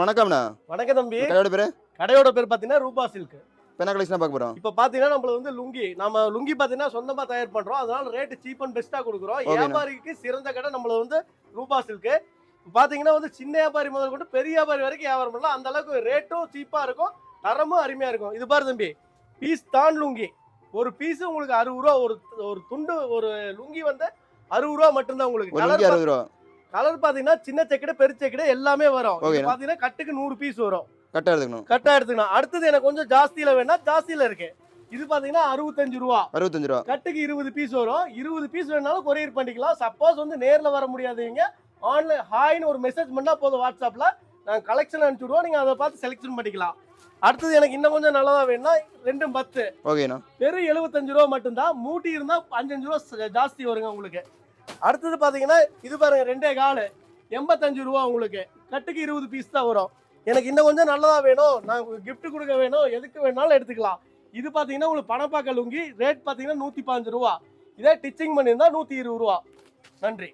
வணக்கம்ண்ணா. வணக்கம் தம்பி. கடையோட பேரு? கடையோட பேர் பார்த்தீங்கன்னா ரூபா சில்க். இப்போ என்ன கலெக்ஷன் பார்க்க போறோம்? இப்போ பார்த்தீங்கன்னா நம்மள வந்து லுங்கி, நம்ம லுங்கி பார்த்தீங்கன்னா சொந்தமா தயார் பண்றோம். அதனால ரேட் சீப் அண்ட் பெஸ்ட்டா கொடுக்குறோம். வியாபாரிக்கு சிறந்த கடை நம்மள வந்து ரூபா சில்க். இப்போ பார்த்தீங்கன்னா வந்து சின்ன வியாபாரி முதல் கொண்டு பெரிய வியாபாரி வரைக்கும் வியாபாரம் பண்ணலாம். அந்த அளவுக்கு ரேட்டும் சீப்பா இருக்கும், தரமும் அருமையா இருக்கும். இது பாரு தம்பி, பீஸ் தான் லுங்கி. ஒரு பீஸ் உங்களுக்கு 60 ரூபா. ஒரு துண்டு ஒரு லுங்கி வந்து 60 ரூபா மட்டும்தான் உங்களுக்கு. கலர் 60 ரூபா. கலர் பார்த்தீங்கன்னா சின்ன செக்கடை பெரிய செக்கடை எல்லாமே வரும். இது பார்த்தீங்கன்னா கட்டுக்கு 100 பீஸ் வரும். கட்டா எடுத்துக்கணும். கட்டா எடுத்துக்கணும். அடுத்தது எனக்கு கொஞ்சம் ஜாஸ்தியில வேணா ஜாஸ்தியில இருக்கு. இது பாத்தீங்கன்னா 65 ரூபா. 65 ரூபா. கட்டுக்கு 20 பீஸ் வரும். 20 பீஸ் வேணாலும் கொரியர் பண்ணிக்கலாம். சப்போஸ் வந்து நேர்ல வர முடியாதவங்க ஆன்லைன் ஹாய்னு ஒரு மெசேஜ் பண்ணா போதும். வாட்ஸ்அப்ல நாங்க கலெக்ஷன் அனுப்பிச்சு விடுவோம். நீங்க அதை பார்த்து செலக்ஷன் பண்ணிக்கலாம். அடுத்தது எனக்கு இன்னும் கொஞ்சம் நல்லதா வேணும்னா 2 10. ஓகேண்ணா. வெறும் 75 ரூபா மட்டும்தான். மூட்டி இருந்தா 5 ரூபா ஜாஸ்தி வருங்க உங்களுக்கு. அடுத்தது பாத்தீங்கன்னா இது பாருங்க 2 கால் 85 ரூபா உங்களுக்கு. கட்டுக்கு 20 பீஸ் தான் வரும். எனக்கு இன்னும் கொஞ்சம் நல்லதா வேணும், நான் கிஃப்ட் கொடுக்க வேணும், எதுக்கு வேணாலும் எடுத்துக்கலாம். இது பாத்தீங்கன்னா உங்களுக்கு பணப்பாக்க லுங்கி. ரேட் பாத்தீங்கன்னா 115 ரூபா. இதே டிச்சிங் பண்ணியிருந்தா 120 ரூபா. நன்றி.